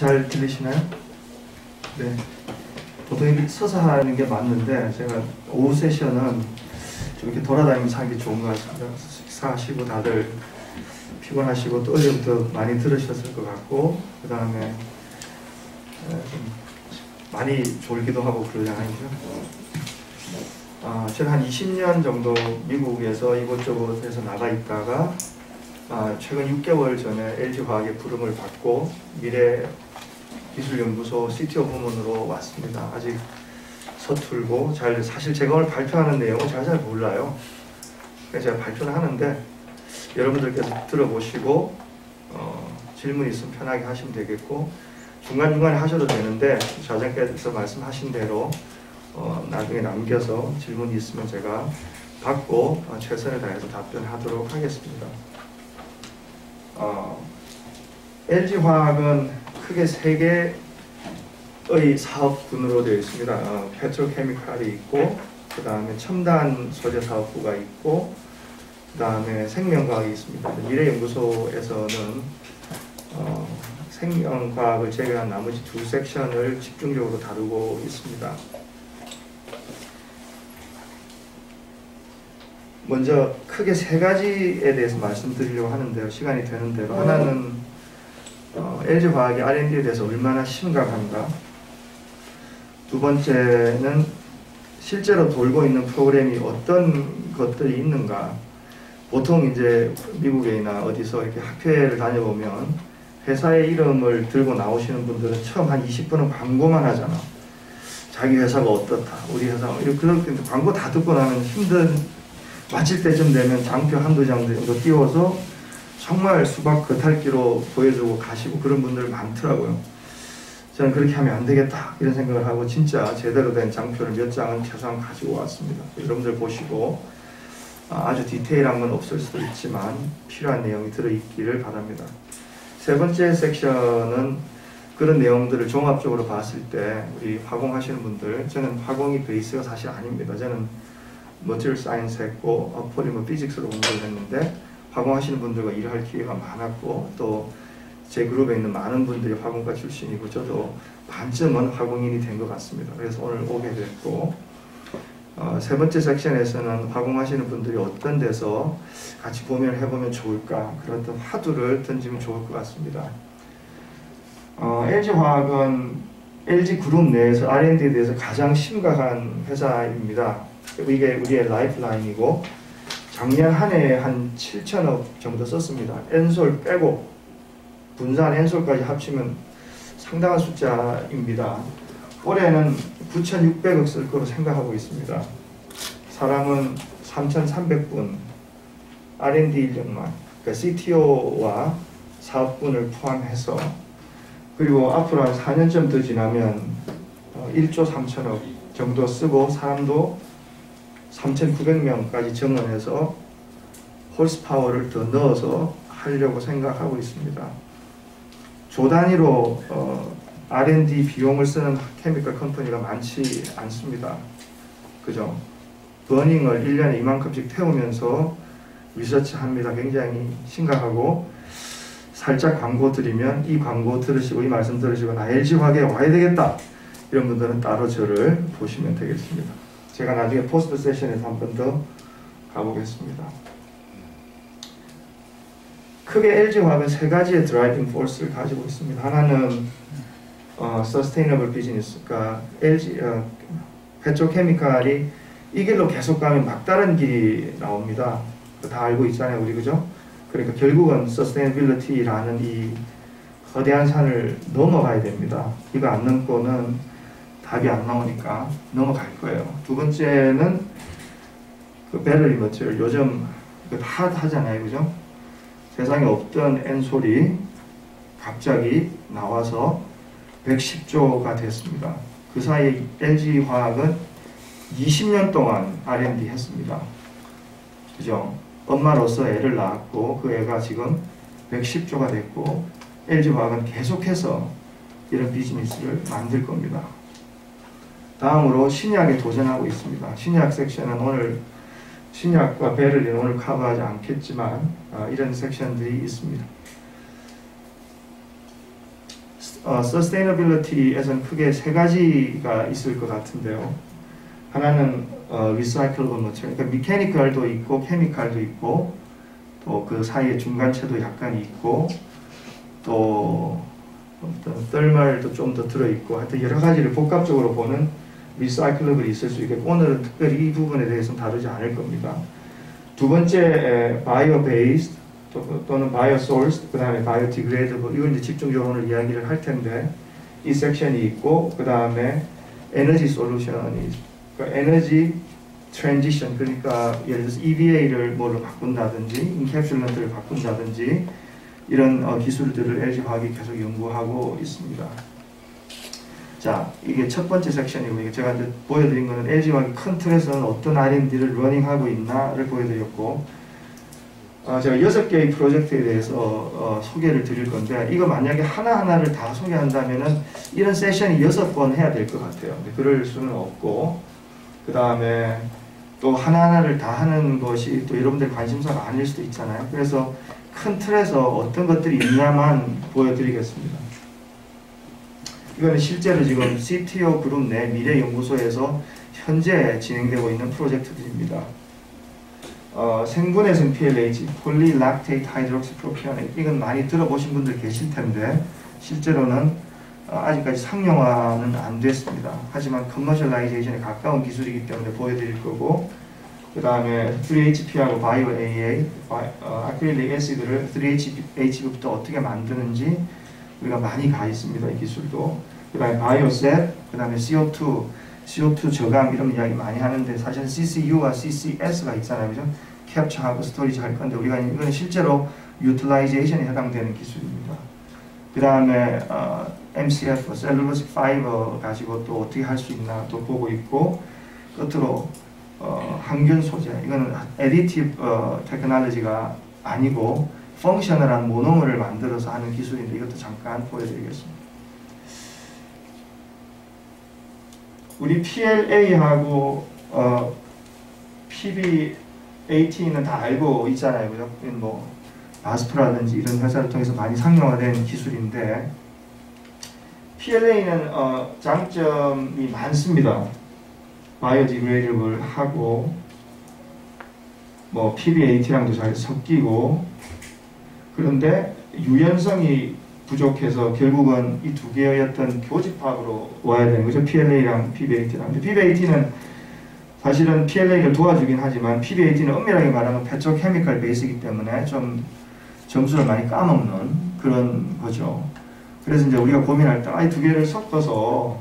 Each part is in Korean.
잘 들리시나요? 네. 보통 이렇게 서서 하는 게 맞는데 제가 오후 세션은 좀 이렇게 돌아다니면서 하는 게 좋은 것 같습니다. 식사하시고 다들 피곤하시고 또 어제부터 많이 들으셨을 것 같고 그 다음에 좀 많이 졸기도 하고 그러잖아요. 제가 한 20년 정도 미국에서 이곳저곳에서 나가 있다가 최근 6개월 전에 LG화학의 부름을 받고 미래기술연구소 CTO 부문으로 왔습니다. 아직 서툴고 사실 제가 오늘 발표하는 내용은 잘 몰라요. 그래서 제가 발표를 하는데 여러분들께서 들어보시고 질문 있으면 편하게 하시면 되겠고 중간중간에 하셔도 되는데 자장께서 말씀하신 대로 나중에 남겨서 질문이 있으면 제가 받고 최선을 다해서 답변하도록 하겠습니다. LG화학은 크게 3개의 사업군으로 되어 있습니다. 페트로케미칼이 있고 그 다음에 첨단 소재 사업부가 있고 그 다음에 생명과학이 있습니다. 미래연구소에서는 생명과학을 제외한 나머지 2 섹션을 집중적으로 다루고 있습니다. 먼저 크게 3가지에 대해서 말씀드리려고 하는데요. 시간이 되는 대로. 하나는 LG화학이 R&D에 대해서 얼마나 심각한가. 두 번째는 실제로 돌고 있는 프로그램이 어떤 것들이 있는가. 보통 이제 미국이나 어디서 이렇게 학회를 다녀보면 회사의 이름을 들고 나오시는 분들은 처음 한 20분은 광고만 하잖아. 자기 회사가 어떻다. 우리 회사가 그렇게 광고 다 듣고 나면 마칠 때쯤 되면 장표 1-2장 정도 띄워서 정말 수박 겉핥기로 보여주고 가시고 그런 분들 많더라고요. 저는 그렇게 하면 안 되겠다 이런 생각을 하고 진짜 제대로 된 장표를 몇 장은 최소한 가지고 왔습니다. 여러분들 보시고 아주 디테일한 건 없을 수도 있지만 필요한 내용이 들어있기를 바랍니다. 3번째 섹션은 그런 내용들을 종합적으로 봤을 때 우리 화공하시는 분들, 저는 화공이 베이스가 사실 아닙니다. 저는 머티리얼 사이언스 했고 포리머 피직스로 공부를 했는데 화공하시는 분들과 일할 기회가 많았고 또 제 그룹에 있는 많은 분들이 화공과 출신이고 저도 반쯤은 화공인이 된 것 같습니다. 그래서 오늘 오게 됐고 3번째 섹션에서는 화공하시는 분들이 어떤 데서 같이 고민을 해보면 좋을까 그런 화두를 던지면 좋을 것 같습니다. LG화학은 LG그룹 내에서 R&D에 대해서 가장 심각한 회사입니다. 이게 우리의 라이프라인이고 작년 한 해에 한 7천억 정도 썼습니다. 엔솔 빼고 분산 엔솔까지 합치면 상당한 숫자입니다. 올해는 9,600억 쓸 거로 생각하고 있습니다. 사람은 3,300분, R&D 인력만, 그러니까 CTO와 사업분을 포함해서 그리고 앞으로 한 4년쯤 더 지나면 1조 3천억 정도 쓰고 사람도 3,900명까지 정원해서 홀스파워를 더 넣어서 하려고 생각하고 있습니다. 조 단위로 R&D 비용을 쓰는 케미컬 컴퍼니가 많지 않습니다. 그죠? 버닝을 1년에 이만큼씩 태우면서 리서치합니다. 굉장히 심각하고 살짝 광고 드리면 이 광고 들으시고 이 말씀 들으시고 나 LG화학에 와야 되겠다 이런 분들은 따로 저를 보시면 되겠습니다. 제가 나중에 포스트 세션에서 한 번 더 가보겠습니다. 크게 LG화학은 3가지의 드라이빙 포스를 가지고 있습니다. 하나는 Sustainable Business, 그러니까 페트로케미칼이 이 길로 계속 가면 막다른 길이 나옵니다. 다 알고 있잖아요, 우리 그죠? 그러니까 결국은 Sustainability라는 이 거대한 산을 넘어가야 됩니다. 이거 안 넘고는 답이 안 나오니까 넘어갈 거예요. 두 번째는 그 배터리 머티리얼, 요즘 핫하잖아요, 그죠? 세상에 없던 엔솔이 갑자기 나와서 110조가 됐습니다. 그 사이 LG화학은 20년 동안 R&D 했습니다. 그죠? 엄마로서 애를 낳았고 그 애가 지금 110조가 됐고 LG화학은 계속해서 이런 비즈니스를 만들 겁니다. 다음으로 신약에 도전하고 있습니다. 신약 섹션은 오늘 신약과 베를린 오늘 커버하지 않겠지만 이런 섹션들이 있습니다. sustainability에서는 크게 세 가지가 있을 것 같은데요. 하나는 recyclable material, 그러니까 mechanical 있고 chemical도 있고 또 그 사이에 중간체도 약간 있고 또 어떤 thermal도 좀 더 들어있고 하여튼 여러 가지를 복합적으로 보는 recyclable이 있을 수 있겠고 오늘은 특별히 이 부분에 대해서는 다루지 않을 겁니다. 두 번째 bio-based 또는 bio-sourced 그 다음에 biodegradable 이걸 이제 집중적으로 오늘 이야기를 할 텐데 이 섹션이 있고 그 다음에 에너지 솔루션이 그러니까 에너지 트랜지션 그러니까 예를 들어서 EVA를 뭐로 바꾼다든지 인캡슐런트를 바꾼다든지 이런 기술들을 LG화학이 계속 연구하고 있습니다. 자, 이게 첫 번째 섹션이고 제가 이제 보여드린 거는 LG화학이 큰 틀에서는 어떤 R&D를 러닝하고 있나를 보여드렸고 제가 6개의 프로젝트에 대해서 소개를 드릴 건데 이거 만약에 하나하나를 다 소개한다면은 이런 세션이 6번 해야 될 것 같아요. 근데 그럴 수는 없고 그 다음에 또 하나하나를 다 하는 것이 또 여러분들 관심사가 아닐 수도 있잖아요. 그래서 큰 틀에서 어떤 것들이 있냐만 보여드리겠습니다. 이거는 실제로 지금 CTO 그룹 내 미래연구소에서 현재 진행되고 있는 프로젝트들입니다. 생분해성 PLH, 폴리락테이트 하이드록시프로피오네이트 이건 많이 들어보신 분들 계실 텐데 실제로는 아직까지 상용화는 안 됐습니다. 하지만 커머셜라이제이션에 가까운 기술이기 때문에 보여드릴 거고 그 다음에 3HP하고 바이오 AA, 아크릴릭 애시드를 3HP부터 어떻게 만드는지 우리가 많이 가 있습니다. 이 기술도. 그 다음에 바이오셋, 그 다음에 CO2 저감 이런 이야기 많이 하는데 사실 CCU와 CCS가 있잖아요. 그죠? 캡처하고 스토리지 할 건데 우리가 이거는 실제로 유틸라이제이션에 해당되는 기술입니다. 그 다음에 MCF, 셀룰로식 파이버 가지고 또 어떻게 할 수 있나 또 보고 있고 끝으로 항균 소재, 이거는 애디티브 테크놀로지가 아니고 펑셔널한 모노머를 만들어서 하는 기술인데 이것도 잠깐 보여드리겠습니다. 우리 PLA하고 PBAT는 다 알고 있잖아요. 그죠? 뭐 바스프라든지 이런 회사를 통해서 많이 상용화된 기술인데 PLA는 장점이 많습니다. 바이오디그레이더블 하고 뭐 PBAT랑도 잘 섞이고 그런데 유연성이 부족해서 결국은 이 두 개의 어떤 교집합으로 와야 되는 거죠. PLA랑 PBAT랑. 근데 PBAT는 사실은 PLA를 도와주긴 하지만 PBAT는 엄밀하게 말하면 페트로케미컬 베이스이기 때문에 좀 점수를 많이 까먹는 그런 거죠. 그래서 이제 우리가 고민할 때 이 두 개를 섞어서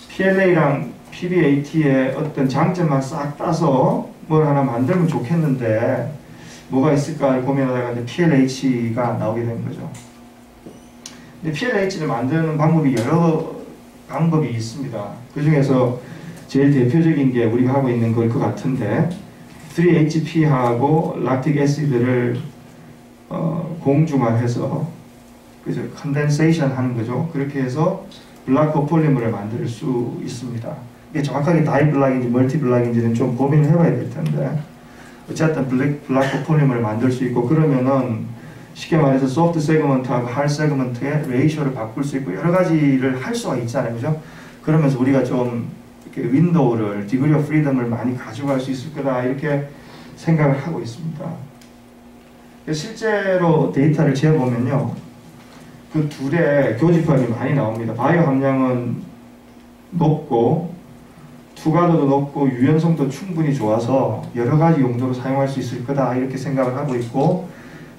PLA랑 PBAT의 어떤 장점만 싹 따서 뭘 하나 만들면 좋겠는데 뭐가 있을까 고민하다가 이제 PLH가 나오게 된 거죠. 근데 PLH를 만드는 방법이 여러 방법이 있습니다. 그 중에서 제일 대표적인 게 우리가 하고 있는 걸 것 같은데 3HP하고 락틱 애시드를 공중화해서 그죠? 컨덴세이션 하는 거죠. 그렇게 해서 블락 코폴리머를 만들 수 있습니다. 이게 정확하게 다이블락인지 멀티블락인지는 좀 고민을 해봐야 될 텐데 어쨌든 블락 코폴리머를 만들 수 있고 그러면은 쉽게 말해서 소프트 세그먼트하고 하드 세그먼트의 레이쇼를 바꿀 수 있고 여러 가지를 할 수가 있잖아요. 그죠? 그러면서 우리가 좀 이렇게 윈도우를 디그리 오브 프리덤을 많이 가져갈 수 있을 거다 이렇게 생각을 하고 있습니다. 실제로 데이터를 재보면요. 그 둘의 교집합이 많이 나옵니다. 바이오 함량은 높고 투과도도 높고 유연성도 충분히 좋아서 여러 가지 용도로 사용할 수 있을 거다 이렇게 생각을 하고 있고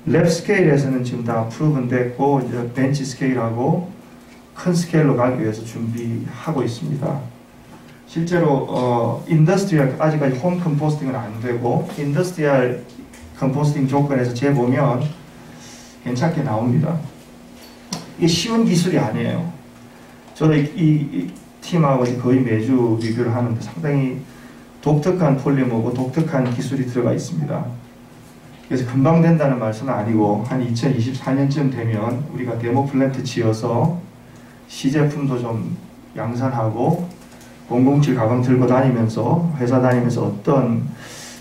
랩 스케일에서는 지금 다 프루븐 됐고 이제 벤치 스케일하고 큰 스케일로 가기 위해서 준비하고 있습니다. 실제로 인더스트리얼 아직까지 홈 컴포스팅은 안 되고 인더스트리얼 컴포스팅 조건에서 재보면 괜찮게 나옵니다. 이게 쉬운 기술이 아니에요. 저도 이 팀하고 거의 매주 리뷰를 하는데 상당히 독특한 폴리머고 독특한 기술이 들어가 있습니다. 그래서 금방 된다는 말씀은 아니고 한 2024년쯤 되면 우리가 데모 플랜트 지어서 시제품도 좀 양산하고 007 가방 들고 다니면서 회사 다니면서 어떤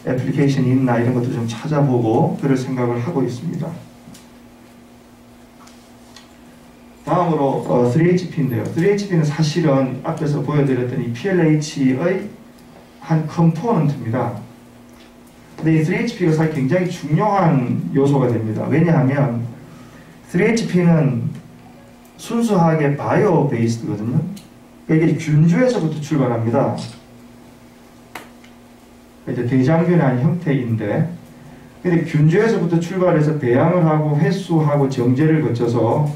애플리케이션이 있나 이런 것도 좀 찾아보고 그럴 생각을 하고 있습니다. 다음으로 3HP인데요. 3HP는 사실은 앞에서 보여드렸던 이 PLH의 한 컴포넌트입니다. 근데 이 3HP가 사실 굉장히 중요한 요소가 됩니다. 왜냐하면 3HP는 순수하게 바이오 베이스거든요. 이게 균주에서부터 출발합니다. 이제 대장균의 형태인데, 근데 균주에서부터 출발해서 배양을 하고 회수하고 정제를 거쳐서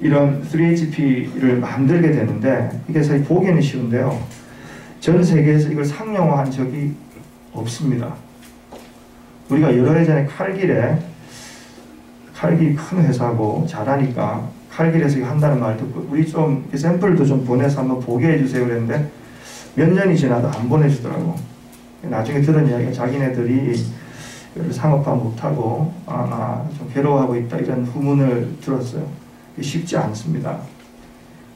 이런 3HP를 만들게 되는데, 이게 사실 보기는 쉬운데요. 전 세계에서 이걸 상용화한 적이 없습니다. 우리가 여러 해 전에 칼길이 큰 회사고 잘하니까 칼길에서 이거 한다는 말 듣고 우리 좀 샘플도 좀 보내서 한번 보게 해주세요 그랬는데 몇 년이 지나도 안 보내주더라고. 나중에 들은 이야기가 자기네들이 상업화 못하고 아마 좀 괴로워하고 있다 이런 후문을 들었어요. 쉽지 않습니다.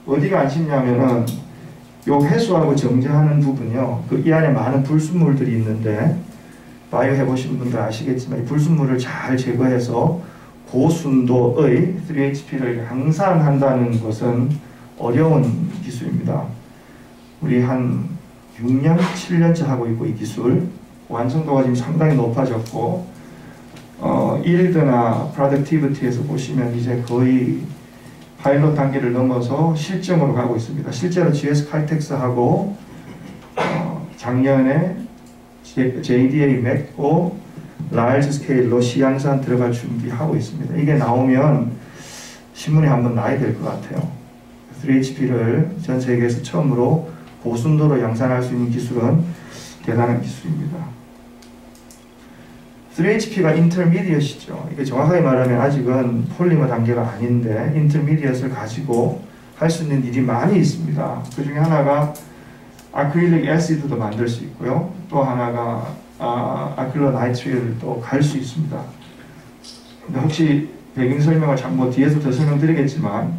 어디가 안 쉽냐면은 요 회수하고 정제하는 부분이요. 이 안에 많은 불순물들이 있는데 바이오 해보신 분들 아시겠지만 이 불순물을 잘 제거해서 고순도의 3HP를 양산한다는 것은 어려운 기술입니다. 우리 한 6년, 7년째 하고 있고 이 기술 완성도가 지금 상당히 높아졌고 일드나 프로덕티비티에서 보시면 이제 거의 파일럿 단계를 넘어서 실증으로 가고 있습니다. 실제로 GS 칼텍스하고 작년에 JDA 맺고 라일즈 스케일로 시양산 들어갈 준비하고 있습니다. 이게 나오면 신문에 한번 나야 될 것 같아요. 3HP를 전 세계에서 처음으로 고순도로 양산할 수 있는 기술은 대단한 기술입니다. 3HP가 인터미디엇이죠. 이게 정확하게 말하면 아직은 폴리머 단계가 아닌데 인터미디엇을 가지고 할 수 있는 일이 많이 있습니다. 그 중에 하나가 아크릴릭 애시드도 만들 수 있고요. 또 하나가 아크릴로나이트릴도 갈 수 있습니다. 근데 혹시 배경 설명을 뭐 뒤에서 더 설명드리겠지만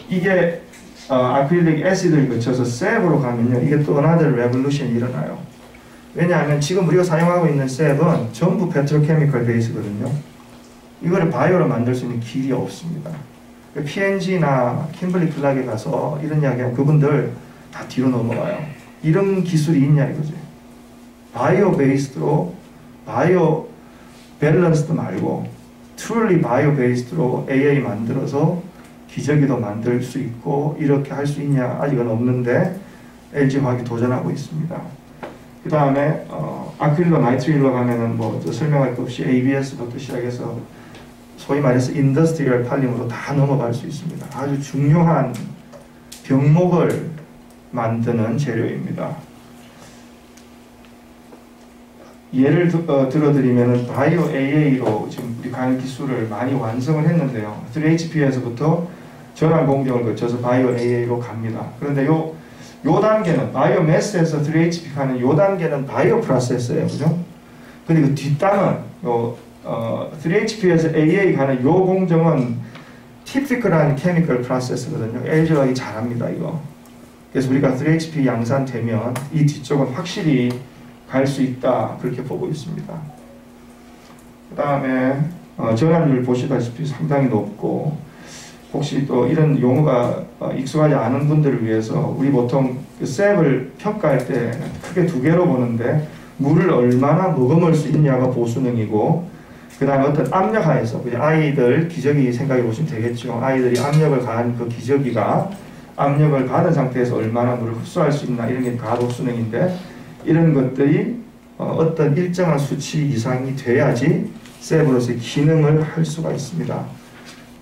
이게 아크릴릭 애시드를 거쳐서 셉으로 가면요. 이게 또 another revolution이 일어나요. 왜냐하면 지금 우리가 사용하고 있는 셉은 전부 페트로케미컬 베이스거든요. 이거를 바이오로 만들 수 있는 길이 없습니다. P&G나 킴블리 클락에 가서 이런 이야기하면 그분들 다 뒤로 넘어가요. 이런 기술이 있냐 이거지. 바이오 베이스로 바이오 밸런스도 말고 truly 바이오 베이스로 AA 만들어서 기저귀도 만들 수 있고 이렇게 할 수 있냐 아직은 없는데 LG화학이 도전하고 있습니다. 그 다음에 아크릴로 나이트릴로 가면은 뭐 설명할 것 없이 ABS부터 시작해서 소위 말해서 인더스트리얼 팔림으로 다 넘어갈 수 있습니다. 아주 중요한 병목을 만드는 재료입니다. 예를 들어드리면 바이오 AA로 지금 우리 가는 기술을 많이 완성을 했는데요. 3HP에서부터 전환 공정을 거쳐서 바이오 AA로 갑니다. 그런데 요 단계는 바이오 매스에서 3HP 가는 요 단계는 바이오 프로세스예요. 그죠? 근데 그 뒷단은 3HP에서 AA 가는 요 공정은 티피컬한 케미컬 프로세스거든요. LG화학이 잘합니다, 이거. 그래서 우리가 3HP 양산되면 이 뒤쪽은 확실히 갈 수 있다, 그렇게 보고 있습니다. 그 다음에 전환율 보시다시피 상당히 높고, 혹시 또 이런 용어가 익숙하지 않은 분들을 위해서 우리 보통 그 셉을 평가할 때 크게 두 개로 보는데 물을 얼마나 머금을 수 있냐가 보수능이고 그 다음에 어떤 압력 하에서 아이들 기저귀 생각해 보시면 되겠죠. 아이들이 압력을 가한 그 기저귀가 압력을 받은 상태에서 얼마나 물을 흡수할 수 있나 이런 게 가독수능인데 이런 것들이 어떤 일정한 수치 이상이 돼야지 셉으로서의 기능을 할 수가 있습니다.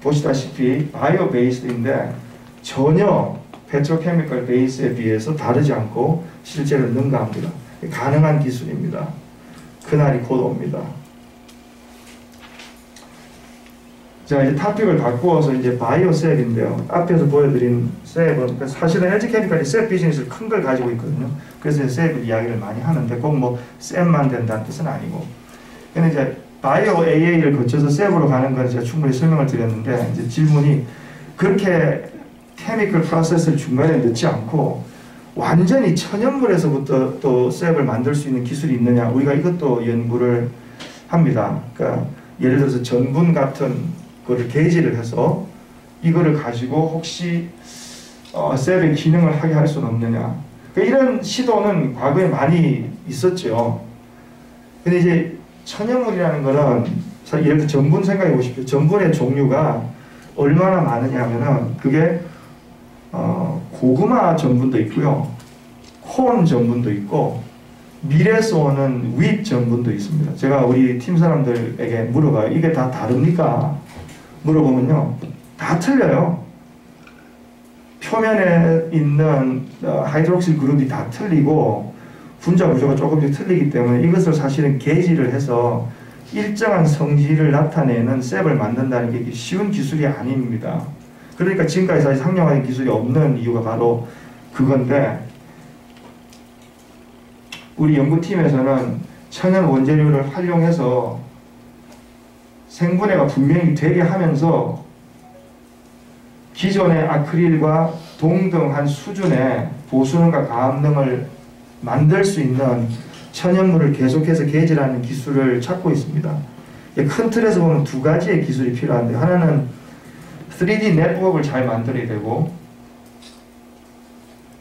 보시다시피 바이오 베이스인데 전혀 페트로케미컬 베이스에 비해서 다르지 않고 실제로 능가합니다. 가능한 기술입니다. 그날이 곧 옵니다. 자, 이제 토픽을 바꾸어서 이제 바이오 셉인데요. 앞에서 보여드린 셉은 사실은 LG케미칼이 셉 비즈니스를 큰 걸 가지고 있거든요. 그래서 셉 이야기를 많이 하는데 꼭 뭐 셉만 된다는 뜻은 아니고. 근데 이제 바이오 AA를 거쳐서 셉으로 가는 건 제가 충분히 설명을 드렸는데 이제 질문이 그렇게 케미컬 프로세스를 중간에 넣지 않고 완전히 천연물에서부터 또 셉을 만들 수 있는 기술이 있느냐 우리가 이것도 연구를 합니다. 그러니까 예를 들어서 전분 같은 거를 게이지를 해서 이거를 가지고 혹시 셀의 기능을 하게 할 수는 없느냐. 그러니까 이런 시도는 과거에 많이 있었죠. 근데 이제 천연물이라는 거는 예를 들어 전분 생각해 보십시오. 전분의 종류가 얼마나 많으냐 하면은 그게 고구마 전분도 있고요. 콘 전분도 있고 밀에서 오는 윗 전분도 있습니다. 제가 우리 팀 사람들에게 물어봐요. 이게 다 다릅니까? 물어보면요. 다 틀려요. 표면에 있는 하이드록실 그룹이 다 틀리고 분자 구조가 조금씩 틀리기 때문에 이것을 사실은 계지를 해서 일정한 성질을 나타내는 셉을 만든다는 게 쉬운 기술이 아닙니다. 그러니까 지금까지 사실 상용화된 기술이 없는 이유가 바로 그건데, 우리 연구팀에서는 천연 원재료를 활용해서 생분해가 분명히 되게 하면서 기존의 아크릴과 동등한 수준의 보수능과 가압능을 만들 수 있는 천연물을 계속해서 계질하는 기술을 찾고 있습니다. 큰 틀에서 보면 두 가지의 기술이 필요한데, 하나는 3D 네트워크를 잘 만들어야 되고,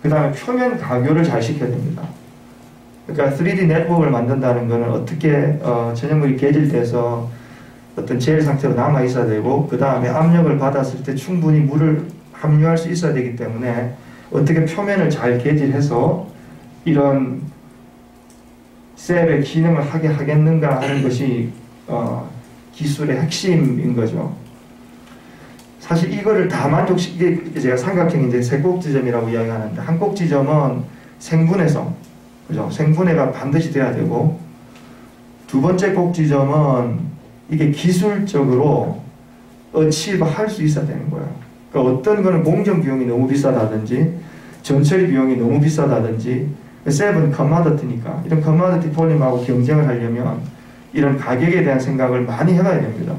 그 다음에 표면 가교를 잘 시켜야 됩니다. 그러니까 3D 네트워크를 만든다는 것은 어떻게 천연물이 계질돼서 어떤 젤 상태로 남아 있어야 되고, 그 다음에 압력을 받았을 때 충분히 물을 함유할 수 있어야 되기 때문에 어떻게 표면을 잘 계질해서 이런 셀의 기능을 하게 하겠는가 하는 것이 기술의 핵심인 거죠. 사실 이거를 다 만족시키게, 제가 삼각형 이제 세 꼭지점이라고 이야기하는데, 한 꼭지점은 생분해성, 그죠? 생분해가 반드시 돼야 되고, 두 번째 꼭지점은 이게 기술적으로 어치브할 수 있어야 되는 거예요. 그러니까 어떤 거는 공정 비용이 너무 비싸다든지, 전처리 비용이 너무 비싸다든지, 셉은 커머더티니까 이런 커머더티 폴림하고 경쟁을 하려면 이런 가격에 대한 생각을 많이 해봐야 됩니다.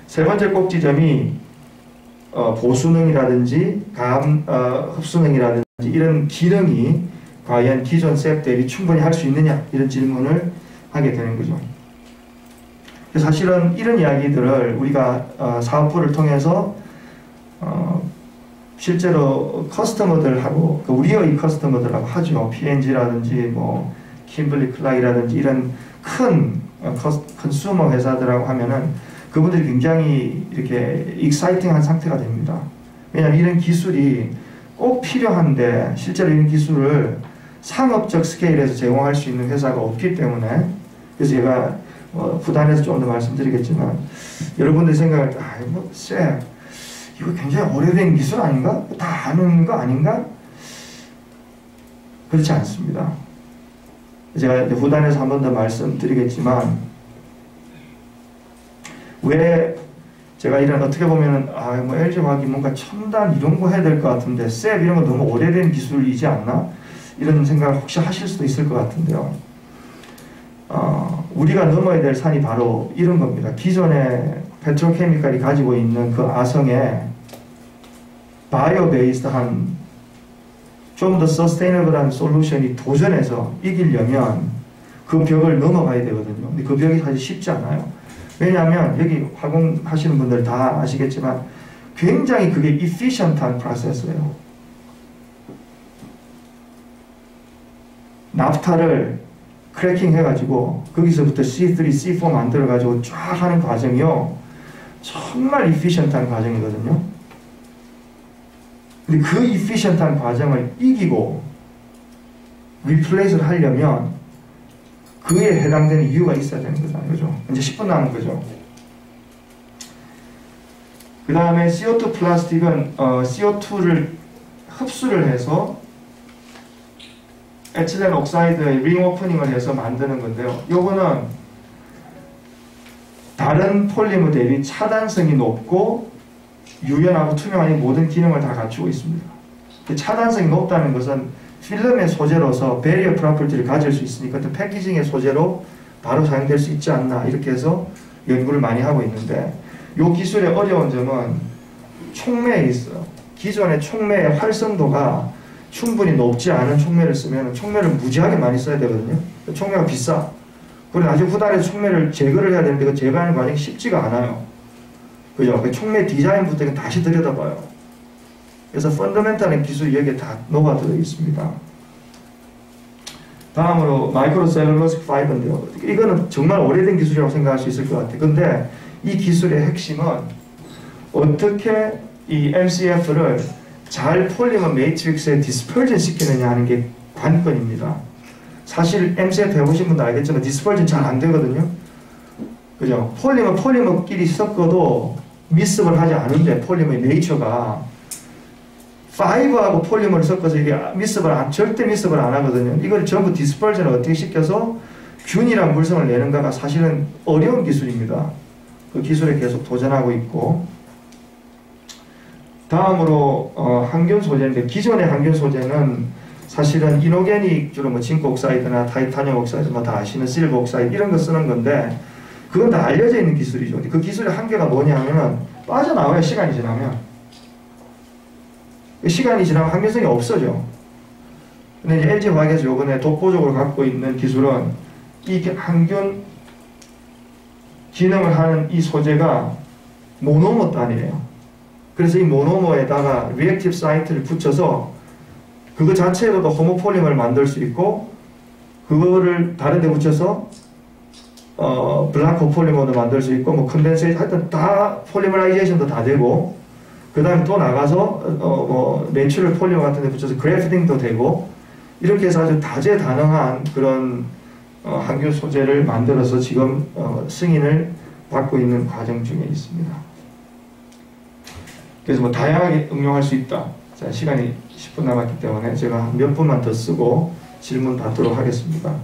세 번째 꼭지점이 보수능이라든지 흡수능이라든지 이런 기능이 과연 기존 셉 대비 충분히 할 수 있느냐, 이런 질문을 하게 되는 거죠. 사실은 이런 이야기들을 우리가 사업부를 통해서 실제로 커스터머들하고, 우리의 커스터머들하고 하죠. P&G라든지 뭐 킴블리 클락이라든지 이런 큰 컨슈머 회사들하고 하면은 그분들이 굉장히 이렇게 익사이팅한 상태가 됩니다. 왜냐하면 이런 기술이 꼭 필요한데 실제로 이런 기술을 상업적 스케일에서 제공할 수 있는 회사가 없기 때문에, 그래서 제가 후단에서 좀 더 말씀드리겠지만, 여러분들이 생각할 때 쎄, 이거 굉장히 오래된 기술 아닌가? 다 아는 거 아닌가? 그렇지 않습니다. 제가 이제 후단에서 한 번 더 말씀드리겠지만, 왜 제가 이런, 어떻게 보면은 뭐 LG화학이 뭔가 첨단 이런 거 해야 될 것 같은데 셉 이런 거 너무 오래된 기술이지 않나? 이런 생각을 혹시 하실 수도 있을 것 같은데요. 우리가 넘어야 될 산이 바로 이런 겁니다. 기존의 페트로케미칼이 가지고 있는 그 아성에 바이오 베이스한 좀 더 서스테이너블한 솔루션이 도전해서 이기려면 그 벽을 넘어가야 되거든요. 근데 그 벽이 사실 쉽지 않아요. 왜냐하면 여기 화공하시는 분들 다 아시겠지만 굉장히 그게 efficient한 프로세스예요. 납타를 크래킹 해가지고 거기서부터 C3, C4 만들어가지고 쫙 하는 과정이요. 정말 efficient한 과정이거든요. 근데 그 efficient한 과정을 이기고 리플레이스를 하려면 그에 해당되는 이유가 있어야 되는 거잖아요. 그죠? 이제 10분 남은 거죠. 그 다음에 CO2 플라스틱은 CO2를 흡수를 해서 에틸렌 옥사이드의 링 오프닝을 해서 만드는 건데요. 요거는 다른 폴리머 대비 차단성이 높고 유연하고 투명한 이 모든 기능을 다 갖추고 있습니다. 차단성이 높다는 것은 필름의 소재로서 베리어 프로퍼티를 가질 수 있으니까 어떤 패키징의 소재로 바로 사용될 수 있지 않나, 이렇게 해서 연구를 많이 하고 있는데, 이 기술의 어려운 점은 촉매에 있어요. 기존의 촉매의 활성도가 충분히 높지 않은 촉매를 쓰면 촉매를 무지하게 많이 써야 되거든요. 촉매가 비싸. 그리고 나중에 후달에서 촉매를 제거를 해야 되는데 그 제거하는 과정이 쉽지가 않아요. 그죠? 그 촉매 디자인부터 다시 들여다봐요. 그래서 펀더멘탈한 기술이 여기에 다 녹아들어 있습니다. 다음으로 마이크로셀룰로스 파이버인데요. 이거는 정말 오래된 기술이라고 생각할 수 있을 것 같아요. 근데 이 기술의 핵심은 어떻게 이 MCF를 잘 폴리머 매트릭스에 디스펄전 시키느냐 하는 게 관건입니다. 사실 MCF 해보신 분도 알겠지만 디스펄전 잘 안 되거든요. 그죠? 폴리머끼리 섞어도 미습을 하지 않은데 폴리머의 네이처가 파이버하고 폴리머를 섞어서 이게 절대 미습을 안 하거든요. 이걸 전부 디스펄전을 어떻게 시켜서 균이랑 물성을 내는가가 사실은 어려운 기술입니다. 그 기술에 계속 도전하고 있고, 다음으로 항균 소재인데, 기존의 항균 소재는 사실은 이노게닉 주로 뭐 징크 옥사이드나 타이타늄 옥사이드 뭐 다 아시는 실버 옥사이드 이런 거 쓰는 건데, 그건 다 알려져 있는 기술이죠. 그 기술의 한계가 뭐냐면은 빠져나와요. 시간이 지나면. 시간이 지나면 항균성이 없어져. 근데 이제 LG화학에서 요번에 독보적으로 갖고 있는 기술은 이 항균 기능을 하는 이 소재가 모노머 단이에요. 그래서 이 모노머에다가 리액티브 사이트를 붙여서 그거 자체로도 호모폴리머를 만들 수 있고, 그거를 다른 데 붙여서 블락 코폴리머도 만들 수 있고, 뭐 컨덴세이션 하여튼 다 폴리머라이제이션도 다 되고, 그 다음에 또 나가서 내추럴 폴리머 같은 데 붙여서 그래프팅도 되고, 이렇게 해서 아주 다재다능한 그런 항균 소재를 만들어서 지금 승인을 받고 있는 과정 중에 있습니다. 그래서 뭐 다양하게 응용할 수 있다. 자, 시간이 10분 남았기 때문에 제가 몇 분만 더 쓰고 질문 받도록 하겠습니다.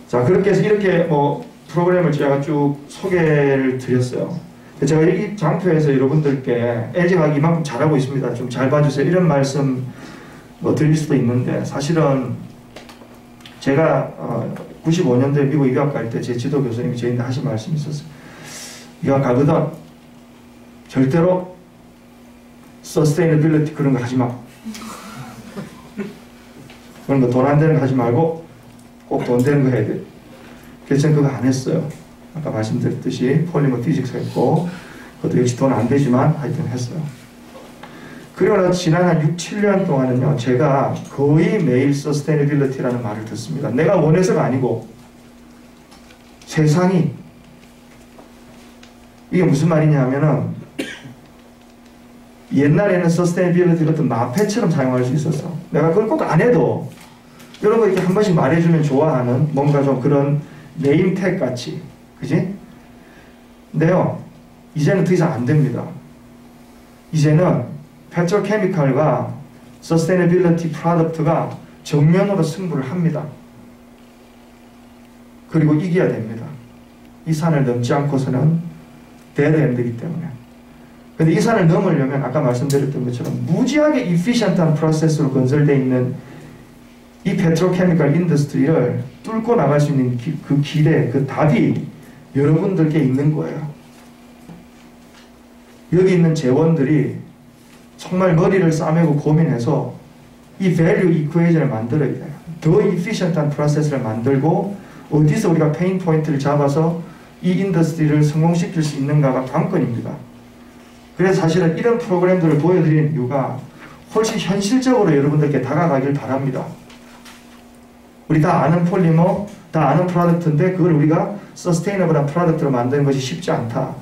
자, 그렇게 해서 이렇게 뭐 프로그램을 제가 쭉 소개를 드렸어요. 제가 이 장표에서 여러분들께 LG화학이 이만큼 잘하고 있습니다. 좀 잘 봐주세요. 이런 말씀 뭐 드릴 수도 있는데, 사실은 제가 95년도에 미국 유학 갈 때 제 지도 교수님이 저희한테 하신 말씀이 있었어요. 유학 가거든 절대로 서스테이너빌리티 그런 거 하지 마. 그런 거 돈 안 되는 거 하지 말고 꼭 돈 되는 거 해야 돼. 그래서 저는 그거 안 했어요. 아까 말씀드렸듯이 폴리머 피직스 했고, 그것도 역시 돈 안 되지만 하여튼 했어요. 그리고 나서 지난 한 6, 7년 동안은요, 제가 거의 매일 서스테이너빌리티라는 말을 듣습니다. 내가 원해서가 아니고 세상이. 이게 무슨 말이냐 하면은, 옛날에는 서스테이너빌리티를 어떤 마패처럼 사용할 수 있었어. 내가 그걸 꼭 안 해도 이런 거 이렇게 한 번씩 말해주면 좋아하는 뭔가 좀 그런 네임택 같이, 그지? 근데요, 이제는 더 이상 안 됩니다. 이제는 페트로케미칼과 서스테이너빌리티 프로덕트가 정면으로 승부를 합니다. 그리고 이겨야 됩니다. 이 산을 넘지 않고서는 데드엔드이기 때문에. 근데 이 산을 넘으려면 아까 말씀드렸던 것처럼 무지하게 이피션트한 프로세스로 건설되어 있는 이 페트로케미칼 인더스트리를 뚫고 나갈 수 있는 그 길에 그 답이 여러분들께 있는 거예요. 여기 있는 재원들이 정말 머리를 싸매고 고민해서 이 밸류 이퀘이션을 만들어야 돼요. 더 이피션트한 프로세스를 만들고 어디서 우리가 페인 포인트를 잡아서 이 인더스트리를 성공시킬 수 있는가가 관건입니다. 그래서 사실은 이런 프로그램들을 보여드리는 이유가 훨씬 현실적으로 여러분들께 다가가길 바랍니다. 우리 다 아는 폴리머, 다 아는 프로덕트인데 그걸 우리가 서스테이너블한 프로덕트로 만드는 것이 쉽지 않다.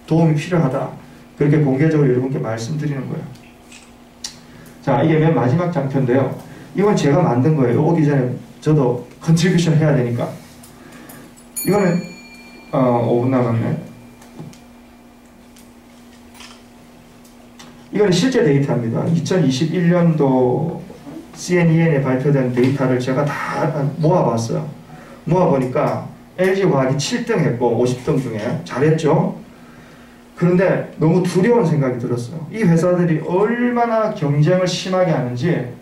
도움이 필요하다. 그렇게 공개적으로 여러분께 말씀드리는 거예요. 자, 이게 맨 마지막 장표인데요. 이건 제가 만든 거예요. 오기 전에 저도 컨트리뷰션 해야 되니까. 이거는 5분 남았네. 이건 실제 데이터입니다. 2021년도 CNEN에 발표된 데이터를 제가 다 모아봤어요. 모아보니까 LG화학이 7등 했고 50등 중에 잘했죠. 그런데 너무 두려운 생각이 들었어요. 이 회사들이 얼마나 경쟁을 심하게 하는지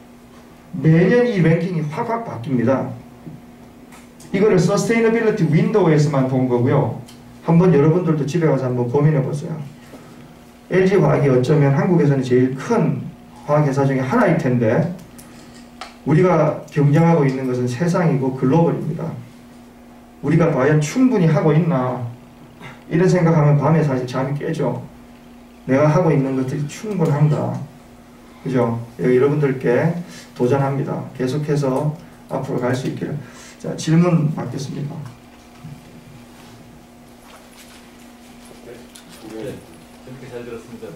매년 이 랭킹이 확확 바뀝니다. 이거를 서스테이너빌리티 윈도우에서만 본 거고요. 한번 여러분들도 집에 가서 한번 고민해 보세요. LG화학이 어쩌면 한국에서는 제일 큰 화학회사 중에 하나일 텐데 우리가 경쟁하고 있는 것은 세상이고 글로벌입니다. 우리가 과연 충분히 하고 있나? 이런 생각하면 밤에 사실 잠이 깨죠. 내가 하고 있는 것들이 충분한가. 그죠? 여러분들께 도전합니다. 계속해서 앞으로 갈 수 있기를. 자, 질문 받겠습니다. 네, 재밌게 잘 들었습니다.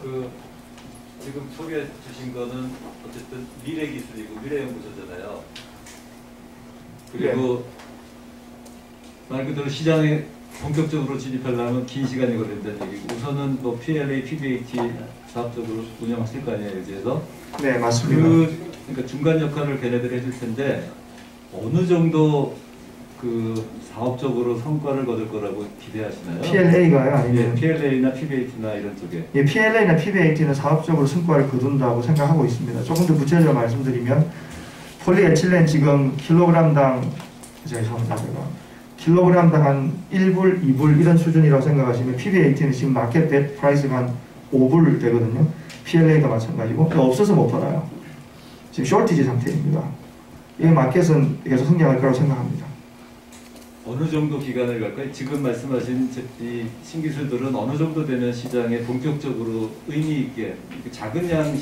지금 소개해 주신 거는 어쨌든 미래 기술이고 미래 연구소잖아요. 그리고 말 그대로 시장에 본격적으로 진입하려면 긴 시간이 걸린다는 얘기고, 우선은 뭐 PLA, PBAT 사업적으로 운영하실 거 아니에요, 여기에서? 네, 맞습니다. 그러니까 중간 역할을 걔네들이 해줄 텐데, 어느 정도 사업적으로 성과를 거둘 거라고 기대하시나요? PLA가요? 아니면 PLA나 PBAT나 이런 쪽에. 예, PLA나 PBAT는 사업적으로 성과를 거둔다고 생각하고 있습니다. 조금 더 구체적으로 말씀드리면 폴리에틸렌 지금 킬로그램당 킬로그램당 한 1불, 2불 이런 수준이라고 생각하시면 PBAT는 지금 마켓 프라이스가 한 5불 되거든요. PLA가 마찬가지고 없어서 못 팔아요. 지금 쇼티지 상태입니다. 이 마켓은 계속 성장할 거라고 생각합니다. 어느 정도 기간을 갈까요? 지금 말씀하신 이 신기술들은 어느 정도 되면 시장에 본격적으로 의미 있게, 작은 양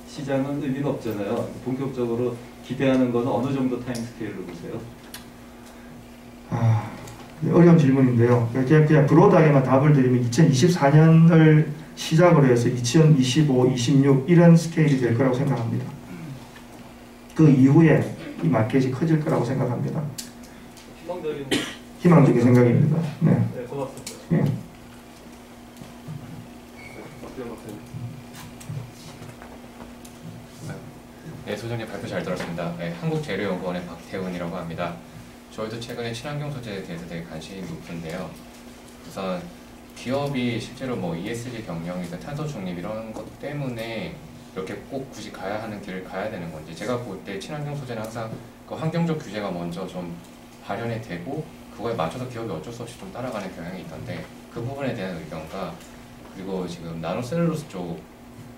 시장은 의미가 없잖아요. 본격적으로 기대하는 건 어느 정도 타임 스케일로 보세요? 어려운 질문인데요. 그냥 브로드하게만 답을 드리면 2024년을 시작으로 해서 2025, 26 이런 스케일이 될 거라고 생각합니다. 그 이후에 이 마켓이 커질 거라고 생각합니다. 희망적인 생각입니다. 네. 네, 고맙습니다. 네. 네, 소장님 발표 잘 들었습니다. 네, 한국재료연구원의 박태훈이라고 합니다. 저희도 최근에 친환경 소재에 대해서 되게 관심이 높은데요. 우선 기업이 실제로 뭐 ESG 경영이나 탄소 중립 이런 것 때문에 이렇게 꼭 굳이 가야 하는 길을 가야 되는 건지, 제가 볼 때 친환경 소재는 항상 그 환경적 규제가 먼저 좀 발현이 되고 그거에 맞춰서 기업이 어쩔 수 없이 좀 따라가는 경향이 있던데, 그 부분에 대한 의견과, 그리고 지금 나노셀룰로스 쪽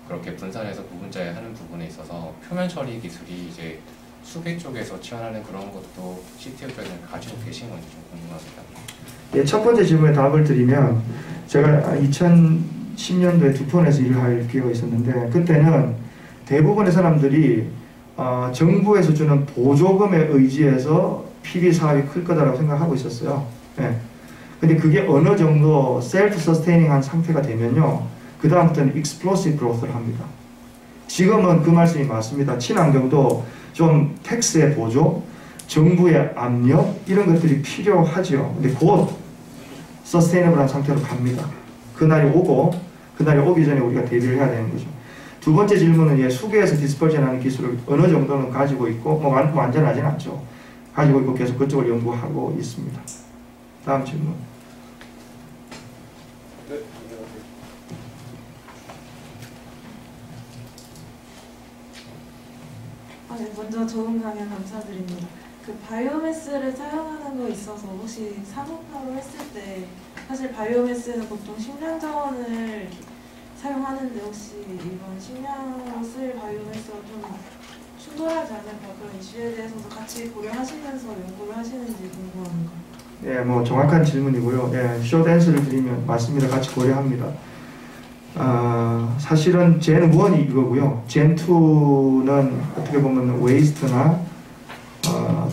그렇게 분산해서 구분자하는 부분에 있어서 표면 처리 기술이 이제 수계 쪽에서 지원하는 그런 것도 CTO 쪽에서 가지고 계신 건지 좀 궁금합니다. 예, 첫 번째 질문에 답을 드리면, 제가 2010년도에 두폰에서 일을 할 기회가 있었는데, 그때는 대부분의 사람들이 정부에서 주는 보조금에 의지해서 PB 사업이 클 거다라고 생각하고 있었어요. 예. 근데 그게 어느 정도 셀프 서스테이닝한 상태가 되면요, 그 다음부터는 explosive growth를 합니다. 지금은 그 말씀이 맞습니다. 친환경도 좀 텍스의 보조, 정부의 압력 이런 것들이 필요하죠. 근데 곧 서스테이너블한 상태로 갑니다. 그날이 오고, 그날이 오기 전에 우리가 대비를 해야 되는 거죠. 두 번째 질문은 수계에서 디스퍼전하는 기술을 어느 정도는 가지고 있고, 뭐 완전하진 않죠. 가지고 있고 계속 그쪽을 연구하고 있습니다. 다음 질문. 네, 먼저 좋은 강연 감사드립니다. 그 바이오매스를 사용하는 거에 있어서 혹시 산업화로 했을 때, 사실 바이오매스는 보통 식량 자원을 사용하는데 혹시 이번 식량으로 쓸 바이오매스가 좀 충돌하지 않을까, 그런 이슈에 대해서도 같이 고려하시면서 연구를 하시는지 궁금합니다. 예, 뭐 정확한 질문이고요. 예, 숏 앤서를 드리면 맞습니다. 같이 고려합니다. 사실은 젠 1이 이거고요. 젠 2는 어떻게 보면 웨이스트나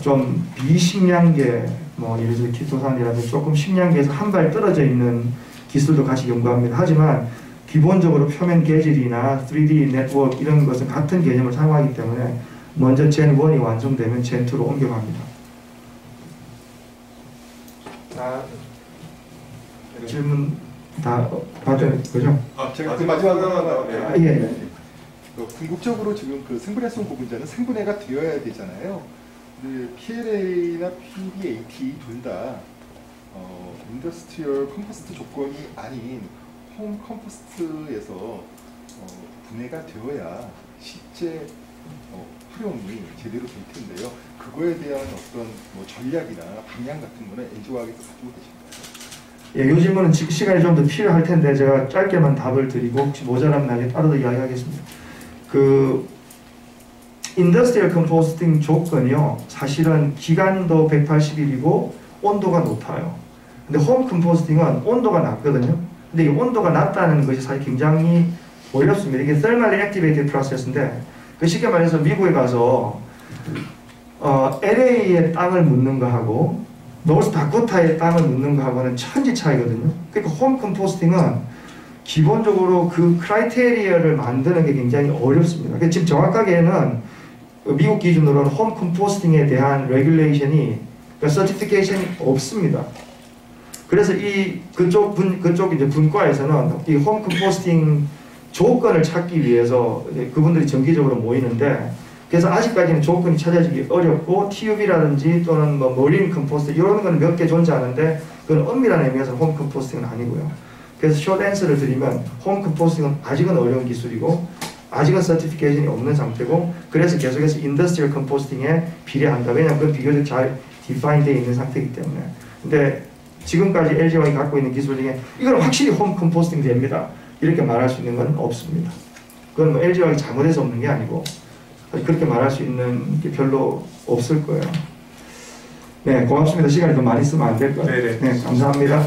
좀 비식량계, 뭐 예를 들어 키토산이라든지 조금 식량계에서 한 발 떨어져 있는 기술도 같이 연구합니다. 하지만 기본적으로 표면 계질이나 3D 네트워크 이런 것은 같은 개념을 사용하기 때문에 먼저 젠 1이 완성되면 젠 2로 옮겨갑니다. 질문 다 받은 거죠? 제가 그 마지막 하나. 예. 궁극적으로 지금 그 생분해성 구분자는 생분해가 되어야 되잖아요. 근데 PLA나 PBAT 둘 다 인더스트리얼 컴포스트 조건이 아닌 홈 컴포스트에서 분해가 되어야 실제 활용이 제대로 될 텐데요. 그거에 대한 어떤 뭐 전략이나 방향 같은 거는 NG화학에서 가지고 계십니다. 예, 이 질문은 시간이 좀 더 필요할 텐데 제가 짧게만 답을 드리고 혹시 모자라면 나중에 따로 더 이야기하겠습니다. 그 인더스트리얼 컴포스팅 조건이요, 사실은 기간도 180일이고 온도가 높아요. 근데 홈 컴포스팅은 온도가 낮거든요. 근데 이 온도가 낮다는 것이 사실 굉장히 어렵습니다. 이게 thermally activated process인데, 그 쉽게 말해서 미국에 가서 LA의 땅을 묻는 거하고 노스다코타의 땅을 묻는 거하고는 천지 차이거든요. 그러니까 홈 컴포스팅은 기본적으로 그 크라이테리어를 만드는 게 굉장히 어렵습니다. 그러니까 지금 정확하게는 미국 기준으로는 홈 컴포스팅에 대한 레귤레이션이, 그러니까 서티피케이션이 없습니다. 그래서 그쪽 이제 분과에서는 이 홈 컴포스팅 조건을 찾기 위해서 그분들이 정기적으로 모이는데, 그래서 아직까지는 조건이 찾아지기 어렵고 TUV라든지 또는 뭐 머린 컴포스트 이런 거는 몇 개 존재하는데 그건 엄밀한 의미에서 홈 컴포스팅은 아니고요. 그래서 숏 앤서를 드리면 홈 컴포스팅은 아직은 어려운 기술이고 아직은 서티피케이션이 없는 상태고, 그래서 계속해서 인더스트리얼 컴포스팅에 비례한다. 왜냐하면 그건 비교적 잘 디파인 되어 있는 상태이기 때문에. 근데 지금까지 LG화학이 갖고 있는 기술 중에 이건 확실히 홈 컴포스팅 됩니다, 이렇게 말할 수 있는 건 없습니다. 그건 뭐 LG화학이 잘못해서 없는 게 아니고 그렇게 말할 수 있는 게 별로 없을 거예요. 네, 고맙습니다. 시간이 더 많이 쓰면 안 될 것 같아요. 네, 감사합니다.